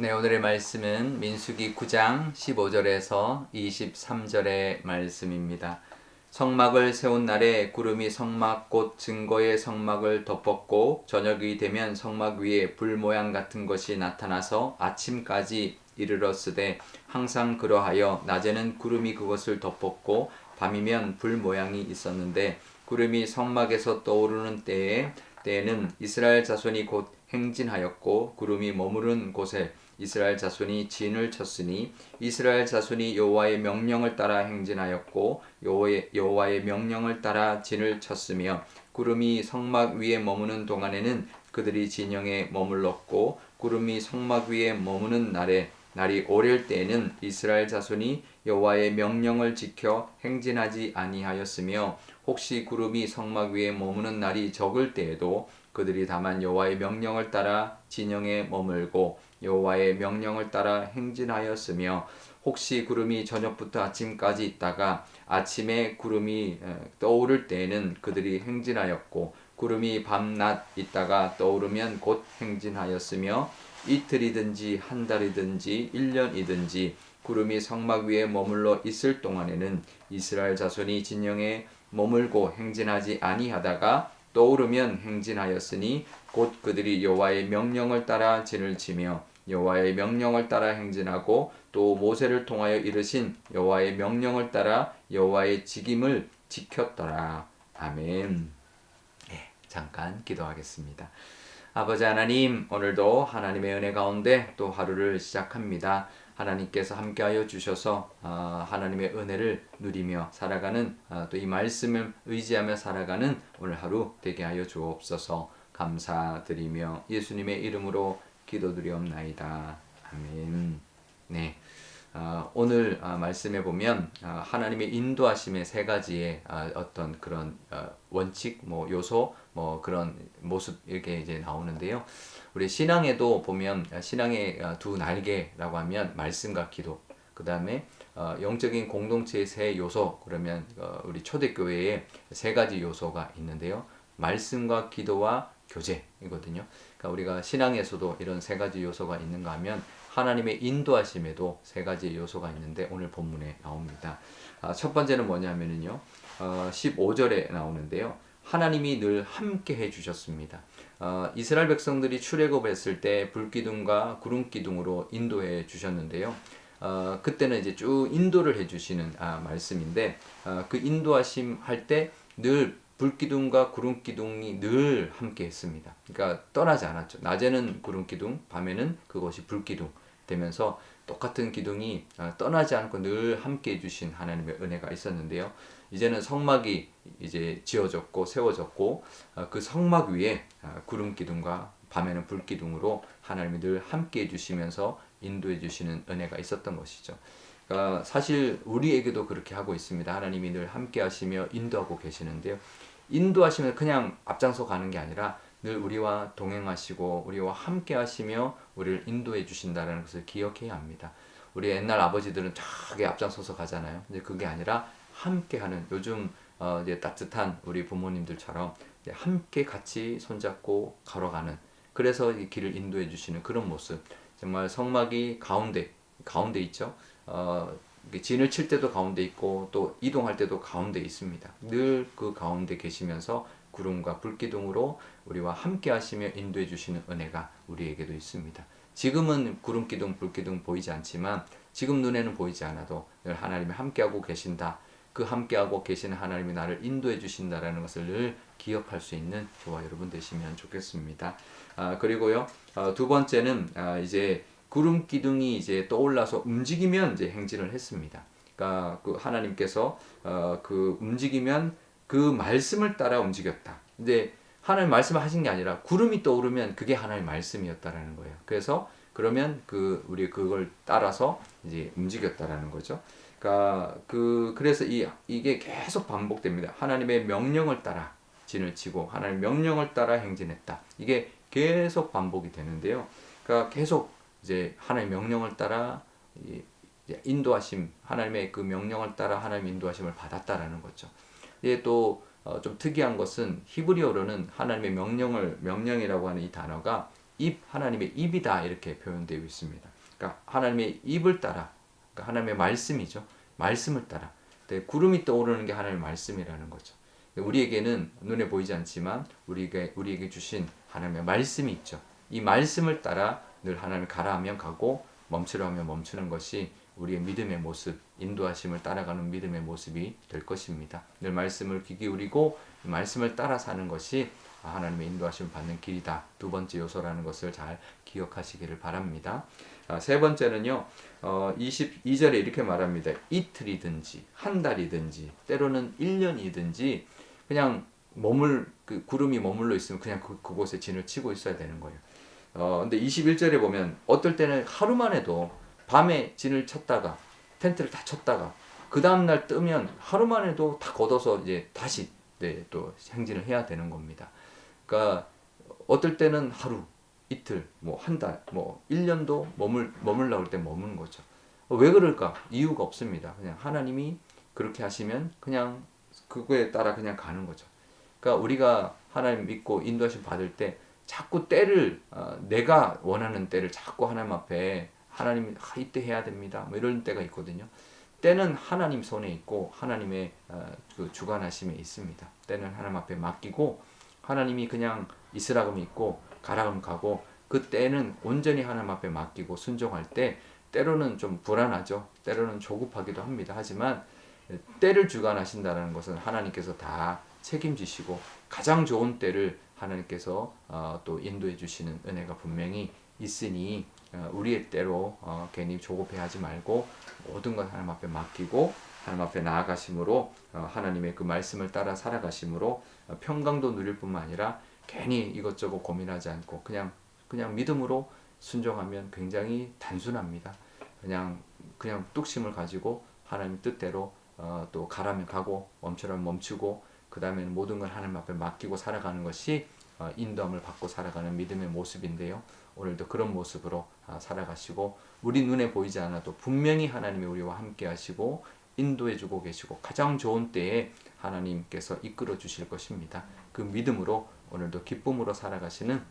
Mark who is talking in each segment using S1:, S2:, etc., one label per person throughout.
S1: 네, 오늘의 말씀은 민수기 9장 15절에서 23절의 말씀입니다. 성막을 세운 날에 구름이 성막 곧 증거의 성막을 덮었고 저녁이 되면 성막 위에 불 모양 같은 것이 나타나서 아침까지 이르렀으되 항상 그러하여 낮에는 구름이 그것을 덮었고 밤이면 불 모양이 있었는데 구름이 성막에서 떠오르는 때에는 이스라엘 자손이 곧 행진하였고 구름이 머무른 곳에 이스라엘 자손이 진을 쳤으니 이스라엘 자손이 여호와의 명령을 따라 행진하였고 여호와의 명령을 따라 진을 쳤으며 구름이 성막 위에 머무는 동안에는 그들이 진영에 머물렀고 구름이 성막 위에 머무는 날이 오랠 때에는 이스라엘 자손이 여호와의 명령을 지켜 행진하지 아니하였으며 혹시 구름이 성막 위에 머무는 날이 적을 때에도 그들이 다만 여호와의 명령을 따라 진영에 머물고 여호와의 명령을 따라 행진하였으며 혹시 구름이 저녁부터 아침까지 있다가 아침에 구름이 떠오를 때에는 그들이 행진하였고 구름이 밤낮 있다가 떠오르면 곧 행진하였으며 이틀이든지 한 달이든지 1년이든지 구름이 성막 위에 머물러 있을 동안에는 이스라엘 자손이 진영에 머물고 행진하지 아니하다가 떠오르면 행진하였으니 곧 그들이 여호와의 명령을 따라 진을 치며 여호와의 명령을 따라 행진하고 또 모세를 통하여 이르신 여호와의 명령을 따라 여호와의 직임을 지켰더라. 아멘. 네, 잠깐 기도하겠습니다. 아버지 하나님, 오늘도 하나님의 은혜 가운데 또 하루를 시작합니다. 하나님께서 함께하여 주셔서 하나님의 은혜를 누리며 살아가는 또 이 말씀을 의지하며 살아가는 오늘 하루 되게 하여 주옵소서. 감사드리며 예수님의 이름으로 기도드리옵나이다. 아멘. 네. 오늘 말씀해 보면 하나님의 인도하심의 세 가지의 어떤 그런 원칙, 요소, 그런 모습 이렇게 이제 나오는데요. 우리 신앙에도 보면 신앙의 두 날개라고 하면 말씀과 기도, 그 다음에 영적인 공동체의 세 요소, 그러면 우리 초대교회에 세 가지 요소가 있는데요. 말씀과 기도와 교제이거든요. 그러니까 우리가 신앙에서도 이런 세 가지 요소가 있는가 하면 하나님의 인도하심에도 세 가지 요소가 있는데 오늘 본문에 나옵니다. 첫 번째는 뭐냐면요. 15절에 나오는데요. 하나님이 늘 함께 해주셨습니다. 이스라엘 백성들이 출애굽했을 때 불기둥과 구름기둥으로 인도해 주셨는데요. 그때는 이제 쭉 인도를 해주시는 말씀인데 그 인도하심 할 때 늘 불기둥과 구름기둥이 늘 함께 했습니다. 그러니까 떠나지 않았죠. 낮에는 구름기둥, 밤에는 그것이 불기둥 되면서 똑같은 기둥이 떠나지 않고 늘 함께 해주신 하나님의 은혜가 있었는데요. 이제는 성막이 이제 지어졌고 세워졌고 그 성막 위에 구름기둥과 밤에는 불기둥으로 하나님이 늘 함께 해주시면서 인도해 주시는 은혜가 있었던 것이죠. 그러니까 사실 우리에게도 그렇게 하고 있습니다. 하나님이 늘 함께 하시며 인도하고 계시는데요. 인도하시면 그냥 앞장서 가는 게 아니라 늘 우리와 동행하시고 우리와 함께 하시며 우리를 인도해 주신다는 것을 기억해야 합니다. 우리 옛날 아버지들은 저기 앞장서서 가잖아요. 근데 그게 아니라 함께하는 요즘 이제 따뜻한 우리 부모님들처럼 이제 함께 같이 손잡고 걸어가는, 그래서 이 길을 인도해 주시는 그런 모습. 정말 성막이 가운데 있죠. 진을 칠 때도 가운데 있고 또 이동할 때도 가운데 있습니다. 늘 그 가운데 계시면서 구름과 불기둥으로 우리와 함께 하시며 인도해 주시는 은혜가 우리에게도 있습니다. 지금은 구름기둥, 불기둥 보이지 않지만 지금 눈에는 보이지 않아도 늘 하나님이 함께하고 계신다. 그 함께하고 계시는 하나님이 나를 인도해 주신다라는 것을 늘 기억할 수 있는 저와 여러분 되시면 좋겠습니다. 그리고요, 두 번째는 이제 구름 기둥이 이제 떠올라서 움직이면 이제 행진을 했습니다. 그러니까 그 하나님께서 그 움직이면 그 말씀을 따라 움직였다. 근데 하나님 말씀을 하신 게 아니라 구름이 떠오르면 그게 하나님 말씀이었다라는 거예요. 그래서 그러면 우리 그걸 따라서 이제 움직였다라는 거죠. 그러니까 그래서 이게 계속 반복됩니다. 하나님의 명령을 따라 진을 치고 하나님의 명령을 따라 행진했다. 이게 계속 반복이 되는데요. 그러니까 계속 이제 하나님의 명령을 따라 인도하심, 하나님의 그 명령을 따라 하나님의 인도하심을 받았다라는 거죠. 이게 또 좀 특이한 것은 히브리어로는 하나님의 명령이라고 하는 이 단어가 하나님의 입이다 이렇게 표현되어 있습니다. 그러니까 하나님의 입을 따라, 그러니까 하나님의 말씀이죠. 말씀을 따라. 구름이 떠오르는 게 하나님의 말씀이라는 거죠. 우리에게는 눈에 보이지 않지만 우리에게 주신 하나님의 말씀이 있죠. 이 말씀을 따라 늘 하나님을 가라 하면 가고 멈추라 하면 멈추는 것이 우리의 믿음의 모습, 인도하심을 따라가는 믿음의 모습이 될 것입니다. 늘 말씀을 귀 기울이고 말씀을 따라 사는 것이 하나님의 인도하심을 받는 길이다. 두 번째 요소라는 것을 잘 기억하시기를 바랍니다. 세 번째는요. 22절에 이렇게 말합니다. 이틀이든지 한 달이든지 때로는 1년이든지 그냥 구름이 머물러 있으면 그냥 그곳에 진을 치고 있어야 되는 거예요. 근데 21절에 보면 어떨 때는 하루만 해도 밤에 진을 쳤다가 텐트를 다 쳤다가 그 다음날 뜨면 하루만 해도 다 걷어서 이제 다시 또 행진을 해야 되는 겁니다. 그러니까 어떨 때는 하루, 이틀, 한 달, 1년도 머물라고 할 때 머무는 거죠. 왜 그럴까? 이유가 없습니다. 그냥 하나님이 그렇게 하시면 그냥 그거에 따라 그냥 가는 거죠. 그러니까 우리가 하나님 믿고 인도하심 받을 때 자꾸 때를 내가 원하는 때를 자꾸 하나님 앞에 하나님 이때 해야 됩니다. 이런 때가 있거든요. 때는 하나님 손에 있고 하나님의 그 주관하심에 있습니다. 때는 하나님 앞에 맡기고 하나님이 그냥 있으라 그러면 있고 가라 그러면 가고 그 때는 온전히 하나님 앞에 맡기고 순종할 때 때로는 좀 불안하죠. 때로는 조급하기도 합니다. 하지만 때를 주관하신다는 것은 하나님께서 다 책임지시고 가장 좋은 때를 하나님께서 또 인도해 주시는 은혜가 분명히 있으니 우리의 때로 괜히 조급해하지 말고 모든 것 하나님 앞에 맡기고 하나님 앞에 나아가심으로 하나님의 그 말씀을 따라 살아가심으로 평강도 누릴 뿐만 아니라 괜히 이것저것 고민하지 않고 그냥 믿음으로 순종하면 굉장히 단순합니다. 그냥 뚝심을 가지고 하나님 뜻대로 또 가라면 가고 멈추라면 멈추고 그 다음에는 모든 걸 하나님 앞에 맡기고 살아가는 것이 인도함을 받고 살아가는 믿음의 모습인데요. 오늘도 그런 모습으로 살아가시고 우리 눈에 보이지 않아도 분명히 하나님이 우리와 함께 하시고 인도해 주고 계시고 가장 좋은 때에 하나님께서 이끌어 주실 것입니다. 그 믿음으로 오늘도 기쁨으로 살아가시는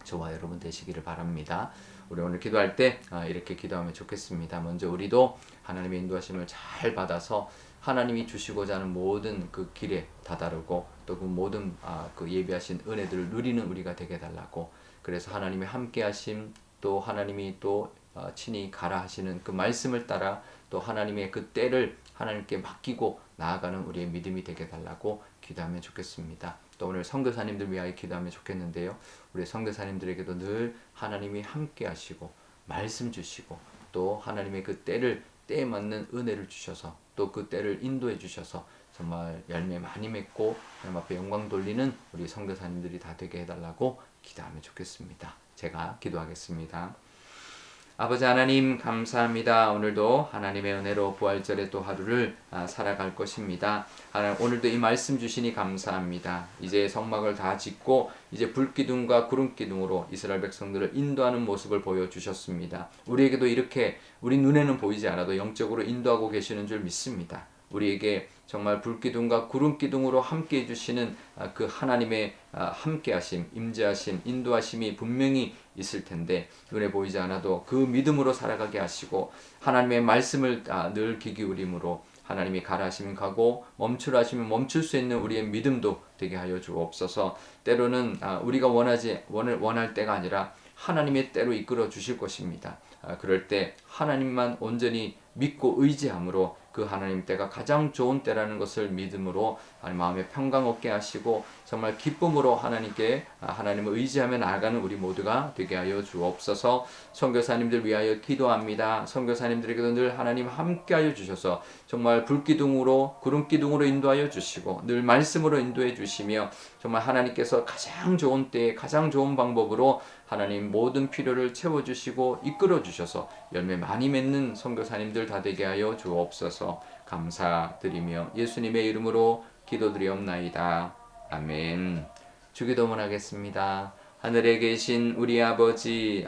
S1: 저와 여러분 되시기를 바랍니다. 우리 오늘 기도할 때 이렇게 기도하면 좋겠습니다. 먼저 우리도 하나님의 인도하심을 잘 받아서 하나님이 주시고자 하는 모든 그 길에 다다르고 또 그 모든 그 예비하신 은혜들을 누리는 우리가 되게 달라고 그래서 하나님의 함께하심 또 하나님이 또 친히 가라 하시는 그 말씀을 따라 또 하나님의 그 때를 하나님께 맡기고 나아가는 우리의 믿음이 되게 달라고 기도하면 좋겠습니다. 또 오늘 선교사님들 위하여 기도하면 좋겠는데요. 우리 선교사님들에게도 늘 하나님이 함께 하시고 말씀 주시고 또 하나님의 그 때에 맞는 은혜를 주셔서 또 그 때를 인도해 주셔서 정말 열매 많이 맺고 하나님 앞에 영광 돌리는 우리 선교사님들이 다 되게 해달라고 기도하면 좋겠습니다. 제가 기도하겠습니다. 아버지 하나님 감사합니다. 오늘도 하나님의 은혜로 부활절에 또 하루를 살아갈 것입니다. 하나님 오늘도 이 말씀 주시니 감사합니다. 이제 성막을 다 짓고 이제 불기둥과 구름기둥으로 이스라엘 백성들을 인도하는 모습을 보여주셨습니다. 우리에게도 이렇게 우리 눈에는 보이지 않아도 영적으로 인도하고 계시는 줄 믿습니다. 우리에게 정말 불기둥과 구름기둥으로 함께 해주시는 그 하나님의 함께하심, 임재하심, 인도하심이 분명히 있을 텐데 눈에 보이지 않아도 그 믿음으로 살아가게 하시고 하나님의 말씀을 늘 귀 기울임으로 하나님이 가라 하시면 가고 멈추라 하시면 멈출 수 있는 우리의 믿음도 되게 하여 주옵소서. 때로는 우리가 원할 때가 아니라 하나님의 때로 이끌어 주실 것입니다. 그럴 때 하나님만 온전히 믿고 의지함으로 그 하나님 때가 가장 좋은 때라는 것을 믿음으로 마음에 평강 얻게 하시고 정말 기쁨으로 하나님을 의지하며 나아가는 우리 모두가 되게 하여 주옵소서. 선교사님들 위하여 기도합니다. 선교사님들에게도 늘 하나님 함께 하여 주셔서 정말 불기둥으로 구름기둥으로 인도하여 주시고 늘 말씀으로 인도해 주시며 정말 하나님께서 가장 좋은 때에 가장 좋은 방법으로 하나님 모든 필요를 채워주시고 이끌어 주셔서 열매 많이 맺는 선교사님들 다 되게 하여 주옵소서. 감사드리며 예수님의 이름으로 기도드리옵나이다. 아멘. 주기도문 하겠습니다. 하늘에 계신 우리 아버지의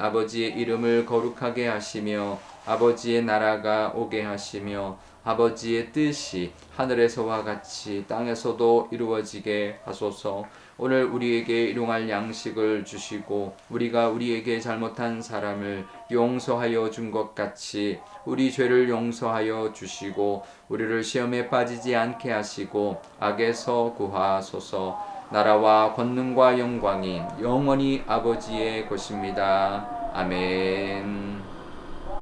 S1: 이름을 거룩하게 하시며 아버지의 나라가 오게 하시며 아버지의 뜻이 하늘에서와 같이 땅에서도 이루어지게 하소서. 오늘 우리에게 일용할 양식을 주시고 우리가 우리에게 잘못한 사람을 용서하여 준 것 같이 우리 죄를 용서하여 주시고 우리를 시험에 빠지지 않게 하시고 악에서 구하소서. 나라와 권능과 영광이 영원히 아버지의 것입니다. 아멘.